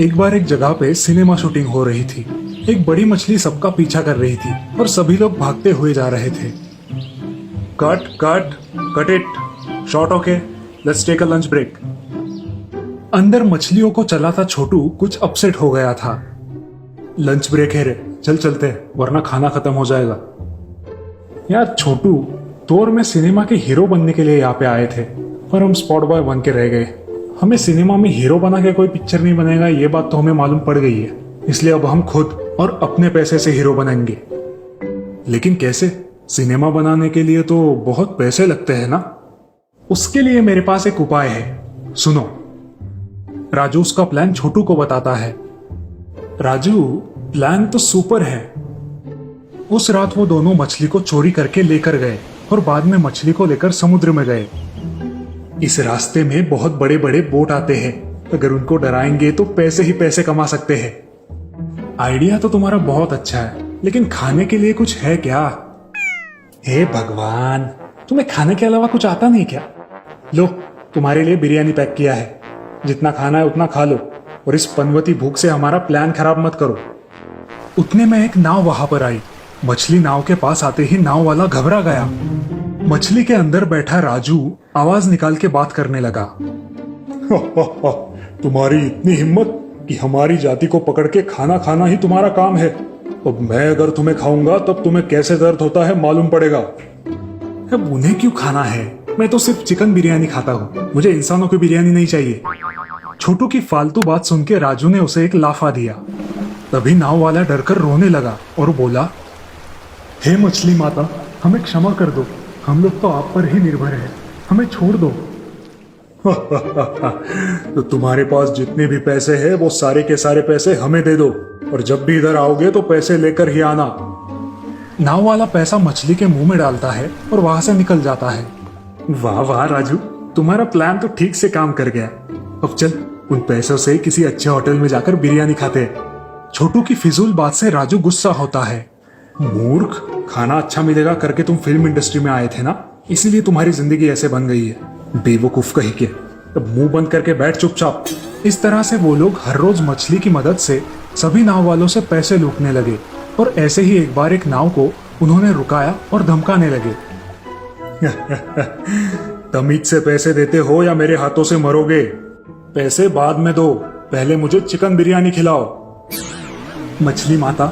एक बार एक जगह पे सिनेमा शूटिंग हो रही थी। एक बड़ी मछली सबका पीछा कर रही थी और सभी लोग भागते हुए जा रहे थे। Cut cut cut it short, okay, let's take a lunch break. अंदर मछलियों को चलाता छोटू कुछ अपसेट हो गया था। लंच ब्रेक है रे, चल चलते हैं, वरना खाना खत्म हो जाएगा। यार छोटू, तो और मैं सिनेमा के हीरो बनने के लिए यहाँ पे आए थे, पर हम स्पॉट बॉय बन के रह गए। हमें सिनेमा में हीरो बना के कोई पिक्चर नहीं बनेगा, ये बात तो हमें मालूम पड़ गई है। इसलिए अब हम खुद और अपने पैसे से हीरो बनेंगे। लेकिन कैसे? सिनेमा बनाने के लिए तो बहुत पैसे लगते हैं ना। उसके लिए मेरे पास एक उपाय है, सुनो। राजू उसका प्लान छोटू को बताता है। राजू, प्लान तो सुपर है। उस रात वो दोनों मछली को चोरी करके लेकर गए और बाद में मछली को लेकर समुद्र में गए। इस रास्ते में बहुत बड़े बड़े बोट आते हैं, अगर उनको डराएंगे तो पैसे ही पैसे कमा सकते हैं। आइडिया तो तुम्हारा बहुत अच्छा है, लेकिन खाने के लिए कुछ है क्या? हे भगवान, तुम्हें खाने के अलावा कुछ आता नहीं क्या? लो, तुम्हारे लिए बिरयानी पैक किया है, जितना खाना है उतना खा लो और इस पनवती भूख से हमारा प्लान खराब मत करो। उतने में एक नाव वहां पर आई। मछली नाव के पास आते ही नाव वाला घबरा गया। मछली के अंदर बैठा राजू आवाज निकाल के बात करने लगा। तुम्हारी इतनी हिम्मत कि हमारी जाति को पकड़ के खाना खाना ही तुम्हारा काम है। अब मैं अगर तुम्हें खाऊंगा तब तुम्हें कैसे दर्द होता है मालूम पड़ेगा। अब उन्हें क्यों खाना है? मैं तो सिर्फ चिकन बिरयानी खाता हूँ, मुझे इंसानों की बिरयानी नहीं चाहिए। छोटू की फालतू बात सुन के राजू ने उसे एक लाफा दिया। तभी नाव वाला डरकर रोने लगा और बोला, हे मछली माता, हमें क्षमा कर दो, हम लोग तो आप पर ही निर्भर हैं, हमें छोड़ दो। तो तुम्हारे पास जितने भी पैसे हैं वो सारे के सारे पैसे हमें दे दो, और जब भी इधर आओगे तो पैसे लेकर ही आना। नाव वाला पैसा मछली के मुंह में डालता है और वहां से निकल जाता है। वाह वाह राजू, तुम्हारा प्लान तो ठीक से काम कर गया। अब चल, उन पैसों से किसी अच्छे होटल में जाकर बिरयानी खाते हैं। छोटू की फिजूल बात से राजू गुस्सा होता है। मूर्ख, खाना अच्छा मिलेगा करके तुम फिल्म इंडस्ट्री में आए थे ना, इसीलिए तुम्हारी जिंदगी ऐसे बन गई है। बेवकूफ कहीं के, अब मुंह बंद करके बैठ चुपचाप। इस तरह से वो लोग हर रोज मछली की मदद से सभी नाव वालों से पैसे लूटने लगे, और ऐसे ही एक बार एक नाव को उन्होंने रुकाया और धमकाने लगे। तमीज से पैसे देते हो या मेरे हाथों से मरोगे? पैसे बाद में दो, पहले मुझे चिकन बिरयानी खिलाओ। मछली माता,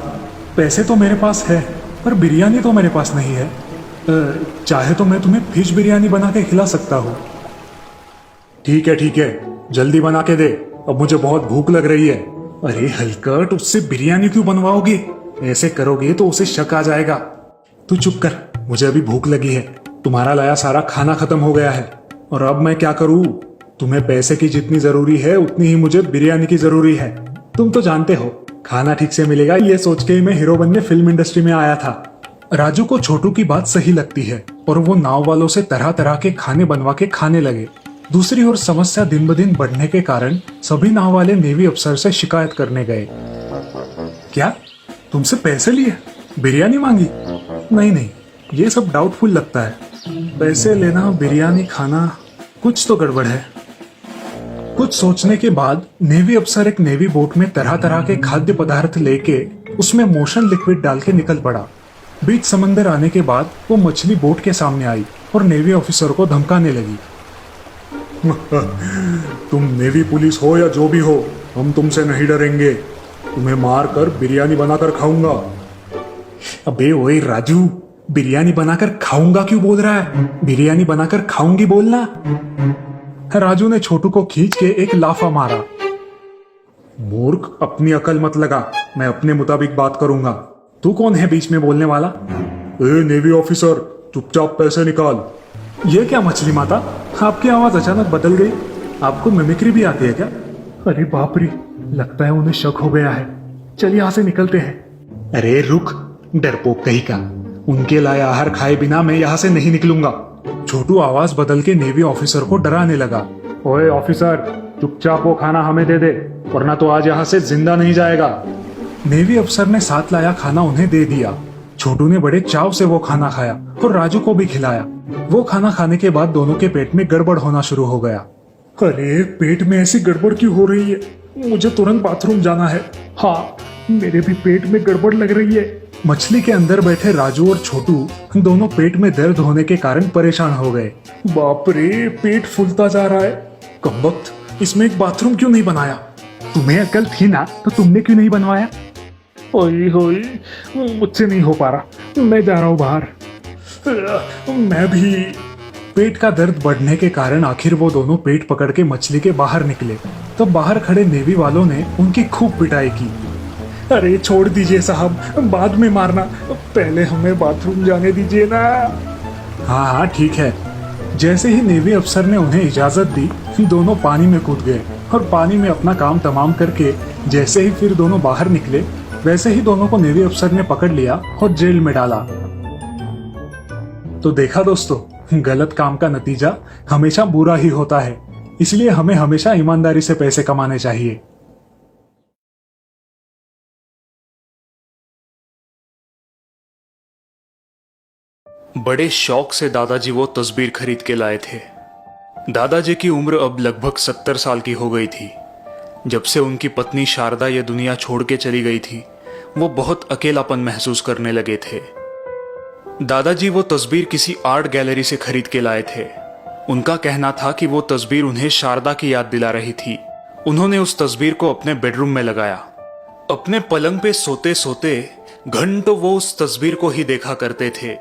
पैसे तो मेरे पास है, पर बिरयानी तो मेरे पास नहीं है। चाहे तो मैं तुम्हें फिश बिरयानी बना के खिला सकता हूँ। ठीक है, जल्दी बना के दे, अब मुझे बहुत भूख लग रही है। अरे हलकट, उससे बिरयानी क्यों बनवाओगे? ऐसे करोगे तो उसे शक आ जाएगा। तू चुप कर, मुझे अभी भूख लगी है। तुम्हारा लाया सारा खाना खत्म हो गया है, और अब मैं क्या करूँ? तुम्हें पैसे की जितनी जरूरी है उतनी ही मुझे बिरयानी की जरूरी है। तुम तो जानते हो, खाना ठीक से मिलेगा, ये सोच के ही मैं हीरो बनने फिल्म इंडस्ट्री में आया था। राजू को छोटू की बात सही लगती है और वो नाव वालों से तरह तरह के खाने बनवा के खाने लगे। दूसरी ओर समस्या दिन ब दिन बढ़ने के कारण सभी नाव वाले नेवी अफसर से शिकायत करने गए। क्या तुमसे पैसे लिए, बिरयानी मांगी? नहीं, ये सब डाउटफुल लगता है। पैसे लेना, बिरयानी खाना, कुछ तो गड़बड़ है। कुछ सोचने के बाद नेवी अफसर एक नेवी बोट में तरह तरह के खाद्य पदार्थ लेके उसमें मोशन लिक्विड डाल के निकल पड़ा। बीच समंदर आने के बाद वो मछली बोट के सामने आई और नेवी ऑफिसर को धमकाने लगी। तुम नेवी पुलिस हो या जो भी हो, हम तुमसे नहीं डरेंगे। तुम्हें मार कर बिरयानी बनाकर खाऊंगा। अबे ओए राजू, बिरयानी बनाकर खाऊंगा क्यों बोल रहा है? बिरयानी बनाकर खाऊंगी बोलना। राजू ने छोटू को खींच के एक लाफा मारा। मूर्ख, अपनी अकल मत लगा, मैं अपने मुताबिक बात करूंगा। तू कौन है बीच में बोलने वाला? ए नेवी ऑफिसर, चुपचाप पैसे निकाल। ये क्या मछली माता, आपकी आवाज अचानक बदल गई। आपको मिमिक्री भी आती है क्या? अरे बाप रे, लगता है उन्हें शक हो गया है। चल यहाँ से निकलते हैं। अरे रुक, डरपोक कहीं का, उनके लाए आहार खाए बिना मैं यहाँ से नहीं निकलूंगा। छोटू आवाज बदल के नेवी ऑफिसर को डराने लगा। ओए ऑफिसर, चुपचाप वो खाना हमें दे दे, वरना तो आज यहाँ से जिंदा नहीं जाएगा। नेवी अफसर ने साथ लाया खाना उन्हें दे दिया। छोटू ने बड़े चाव से वो खाना खाया और राजू को भी खिलाया। वो खाना खाने के बाद दोनों के पेट में गड़बड़ होना शुरू हो गया। अरे पेट में ऐसी गड़बड़ क्यों हो रही है? मुझे तुरंत बाथरूम जाना है। हाँ, मेरे भी पेट में गड़बड़ लग रही है। मछली के अंदर बैठे राजू और छोटू दोनों पेट में दर्द होने के कारण परेशान हो गए। बाप रे, पेट फूलता जा रहा है। कमबख्त, इसमें एक बाथरूम क्यों नहीं बनाया? तुम्हें अकल थी ना, तो तुमने क्यों नहीं बनवाया? ओए होए, मुझसे नहीं हो पा रहा, मैं जा रहा हूँ बाहर। मैं भी। पेट का दर्द बढ़ने के कारण आखिर वो दोनों पेट पकड़ के मछली के बाहर निकले। तो बाहर खड़े नेवी वालों ने उनकी खूब पिटाई की। अरे छोड़ दीजिए साहब, बाद में मारना, पहले हमें बाथरूम जाने दीजिए ना। हाँ हाँ ठीक है। जैसे ही नेवी अफसर ने उन्हें इजाजत दी, दोनों पानी में कूद गए और पानी में अपना काम तमाम करके जैसे ही फिर दोनों बाहर निकले, वैसे ही दोनों को नेवी अफसर ने पकड़ लिया और जेल में डाला। तो देखा दोस्तों, गलत काम का नतीजा हमेशा बुरा ही होता है, इसलिए हमें हमेशा ईमानदारी से पैसे कमाने चाहिए। बड़े शौक से दादाजी वो तस्वीर खरीद के लाए थे। दादाजी की उम्र अब लगभग 70 साल की हो गई थी। जब से उनकी पत्नी शारदा ये दुनिया छोड़ के चली गई थी, वो बहुत अकेलापन महसूस करने लगे थे। दादाजी वो तस्वीर किसी आर्ट गैलरी से खरीद के लाए थे। उनका कहना था कि वो तस्वीर उन्हें शारदा की याद दिला रही थी। उन्होंने उस तस्वीर को अपने बेडरूम में लगाया। अपने पलंग पे सोते सोते घंटों वो उस तस्वीर को ही देखा करते थे।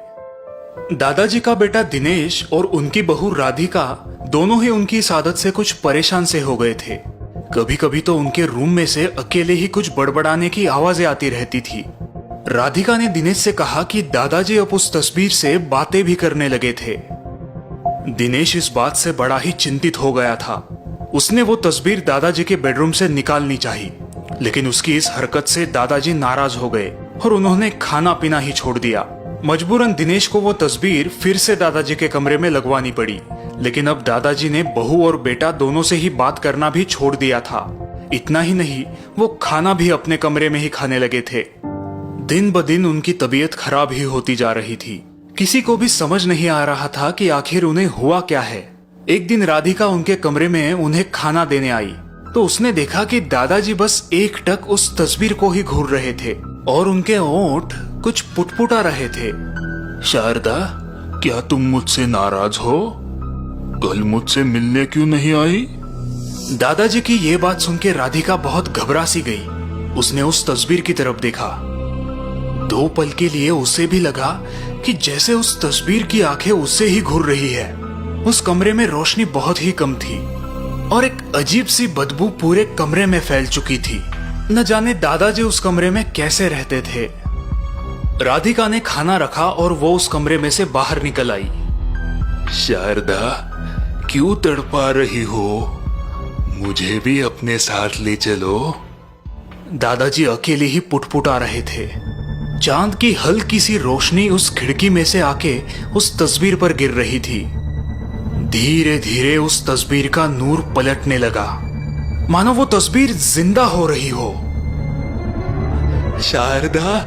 दादाजी का बेटा दिनेश और उनकी बहू राधिका दोनों ही उनकी इस आदत से कुछ परेशान से हो गए थे। कभी कभी तो उनके रूम में से अकेले ही कुछ बड़बड़ाने की आवाजें आती रहती थी। राधिका ने दिनेश से कहा कि दादाजी अब उस तस्वीर से बातें भी करने लगे थे। दिनेश इस बात से बड़ा ही चिंतित हो गया था। उसने वो तस्वीर दादाजी के बेडरूम से निकालनी चाहिए, लेकिन उसकी इस हरकत से दादाजी नाराज हो गए और उन्होंने खाना पीना ही छोड़ दिया। मजबूरन दिनेश को वो तस्वीर फिर से दादाजी के कमरे में लगवानी पड़ी, लेकिन अब दादाजी ने बहू और बेटा दोनों से ही बात करना भी छोड़ दिया था। इतना ही नहीं, वो खाना भी अपने कमरे में ही खाने लगे थे। दिन ब दिन उनकी तबीयत खराब ही होती जा रही थी। किसी को भी समझ नहीं आ रहा था कि आखिर उन्हें हुआ क्या है। एक दिन राधिका उनके कमरे में उन्हें खाना देने आई, तो उसने देखा कि दादाजी बस एकटक उस तस्वीर को ही घूर रहे थे और उनके होंठ कुछ पुटपुटा रहे थे। शारदा, क्या तुम मुझसे नाराज हो? कल मुझसे मिलने क्यों नहीं आई? दादाजी की ये बात सुन के राधिका बहुत घबरा सी गई। उसने उस तस्वीर की तरफ देखा। 2 पल के लिए उसे भी लगा कि जैसे उस तस्वीर की आंखें उससे ही घूर रही है। उस कमरे में रोशनी बहुत ही कम थी और एक अजीब सी बदबू पूरे कमरे में फैल चुकी थी। न जाने दादाजी उस कमरे में कैसे रहते थे। राधिका ने खाना रखा और वो उस कमरे में से बाहर निकल आई। शारदा, क्यों तड़पा रही हो? मुझे भी अपने साथ ले चलो। दादाजी अकेले ही पुटपुटा रहे थे। चांद की हल्की सी रोशनी उस खिड़की में से आके उस तस्वीर पर गिर रही थी। धीरे धीरे उस तस्वीर का नूर पलटने लगा, मानो वो तस्वीर जिंदा हो रही हो। शारदा,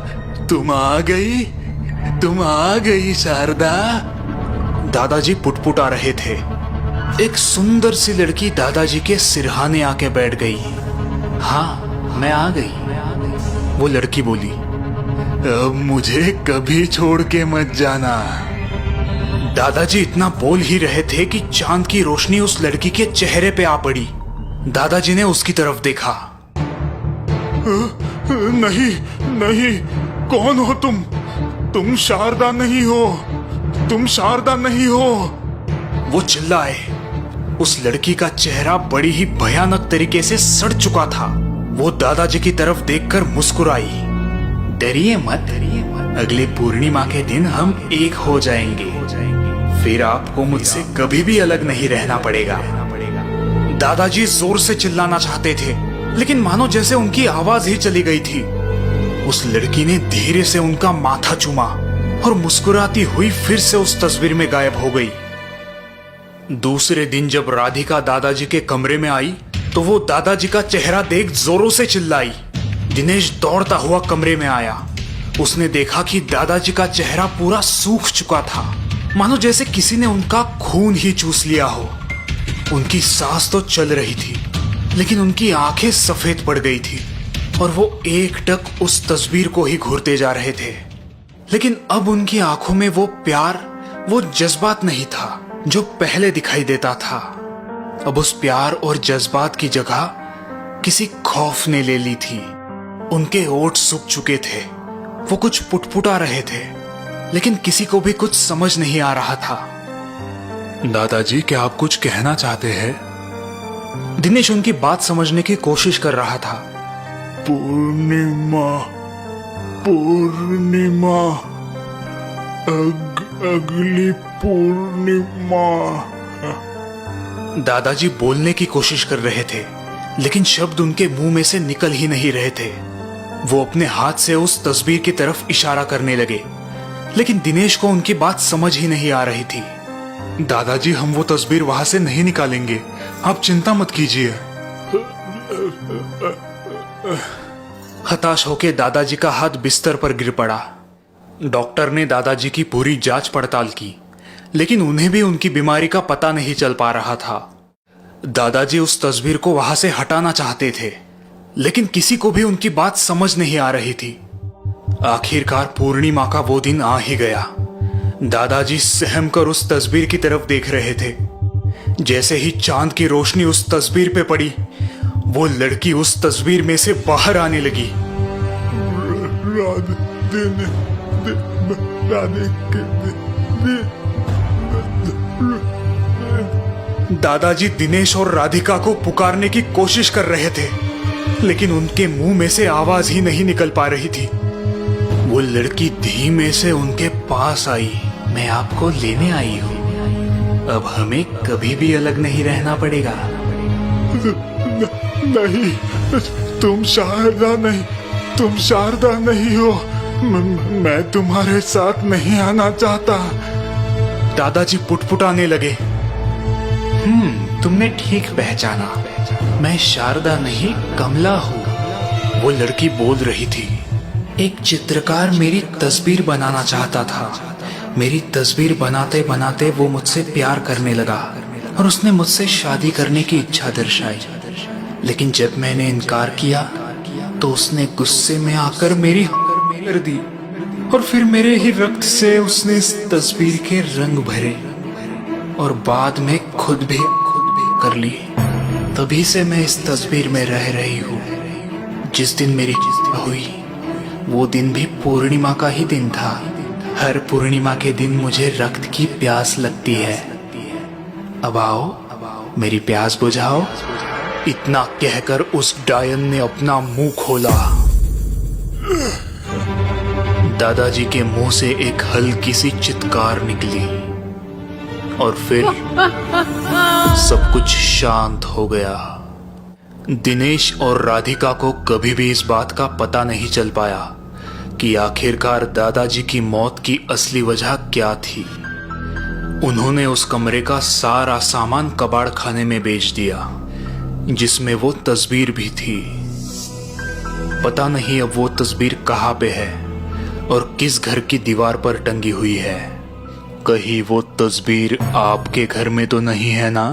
तुम आ गई, तुम आ गई शारदा। दादाजी पुटपुटा रहे थे। एक सुंदर सी लड़की दादाजी के सिरहाने आके बैठ गई। हाँ, मैं आ गई, वो लड़की बोली। अब मुझे कभी छोड़ के मत जाना। दादाजी इतना बोल ही रहे थे कि चांद की रोशनी उस लड़की के चेहरे पे आ पड़ी। दादाजी ने उसकी तरफ देखा। नहीं नहीं, कौन हो तुम? तुम शारदा नहीं हो, तुम शारदा नहीं हो। वो चिल्लाए। उस लड़की का चेहरा बड़ी ही भयानक तरीके से सड़ चुका था। वो दादाजी की तरफ देखकर मुस्कुराई। डरिए मत, अगले पूर्णिमा के दिन हम एक हो जाएंगे। फिर आपको मुझसे कभी भी अलग नहीं रहना पड़ेगा। दादाजी जोर से चिल्लाना चाहते थे, लेकिन मानो जैसे उनकी आवाज ही चली गई थी। उस लड़की ने धीरे से उनका माथा चूमा और मुस्कुराती हुई फिर से उस तस्वीर में गायब हो गई। दूसरे दिन जब राधिका दादाजी के कमरे में आई, तो वो दादाजी का चेहरा देख जोरों से चिल्लाई। दिनेश दौड़ता हुआ कमरे में आया। उसने देखा कि दादाजी का चेहरा पूरा सूख चुका था, मानो जैसे किसी ने उनका खून ही चूस लिया हो। उनकी सांस तो चल रही थी, लेकिन उनकी आंखें सफेद पड़ गई थी और वो एकटक उस तस्वीर को ही घूरते जा रहे थे। लेकिन अब उनकी आंखों में वो प्यार, वो जज्बात नहीं था जो पहले दिखाई देता था। अब उस प्यार और जज्बात की जगह किसी खौफ ने ले ली थी। उनके ओठ सूख चुके थे, वो कुछ पुटपुटा रहे थे, लेकिन किसी को भी कुछ समझ नहीं आ रहा था। दादाजी, क्या आप कुछ कहना चाहते हैं? दिनेश उनकी बात समझने की कोशिश कर रहा था। पूर्णिमा, पूर्णिमा, अगली पूर्णिमा। दादाजी बोलने की कोशिश कर रहे थे, लेकिन शब्द उनके मुंह में से निकल ही नहीं रहे थे। वो अपने हाथ से उस तस्वीर की तरफ इशारा करने लगे, लेकिन दिनेश को उनकी बात समझ ही नहीं आ रही थी। दादाजी, हम वो तस्वीर वहां से नहीं निकालेंगे, आप चिंता मत कीजिए। हताश होकर दादाजी का हाथ बिस्तर पर गिर पड़ा। डॉक्टर ने दादाजी की पूरी जांच पड़ताल की, लेकिन उन्हें भी उनकी बीमारी का पता नहीं चल पा रहा था। दादाजी उस तस्वीर को वहां से हटाना चाहते थे, लेकिन किसी को भी उनकी बात समझ नहीं आ रही थी। आखिरकार पूर्णिमा का वो दिन आ ही गया। दादाजी सहम कर उस तस्वीर की तरफ देख रहे थे। जैसे ही चांद की रोशनी उस तस्वीर पे पड़ी, वो लड़की उस तस्वीर में से बाहर आने लगी। दादाजी दिनेश और राधिका को पुकारने की कोशिश कर रहे थे, लेकिन उनके मुंह में से आवाज ही नहीं निकल पा रही थी। वो लड़की धीमे से उनके पास आई। मैं आपको लेने आई हूँ, अब हमें कभी भी अलग नहीं रहना पड़ेगा। नहीं, तुम शारदा नहीं, तुम शारदा नहीं हो। मैं तुम्हारे साथ नहीं आना चाहता। दादाजी पुटपुटाने लगे। तुमने ठीक पहचाना, मैं शारदा नहीं कमला हूँ। वो लड़की बोल रही थी। एक चित्रकार मेरी तस्वीर बनाना चाहता था। मेरी तस्वीर बनाते बनाते वो मुझसे प्यार करने लगा और उसने मुझसे शादी करने की इच्छा दर्शाई, लेकिन जब मैंने इनकार किया तो उसने गुस्से में आकर मेरी कर दी और फिर मेरे ही रक्त से उसने इस तस्वीर के रंग भरे और बाद में खुद भी कर ली। तभी से मैं इस तस्वीर में रह रही हूँ। जिस दिन मेरी हुई वो दिन भी पूर्णिमा का ही दिन था। हर पूर्णिमा के दिन मुझे रक्त की प्यास लगती है। अब आओ, मेरी प्यास बुझाओ। इतना कहकर उस डायन ने अपना मुंह खोला। दादाजी के मुंह से एक हल्की सी चित्कार निकली और फिर सब कुछ शांत हो गया। दिनेश और राधिका को कभी भी इस बात का पता नहीं चल पाया कि आखिरकार दादाजी की मौत की असली वजह क्या थी। उन्होंने उस कमरे का सारा सामान कबाड़ खाने में बेच दिया, जिसमें वो तस्वीर भी थी। पता नहीं अब वो तस्वीर कहाँ पे है और किस घर की दीवार पर टंगी हुई है। कहीं वो तस्वीर आपके घर में तो नहीं है ना?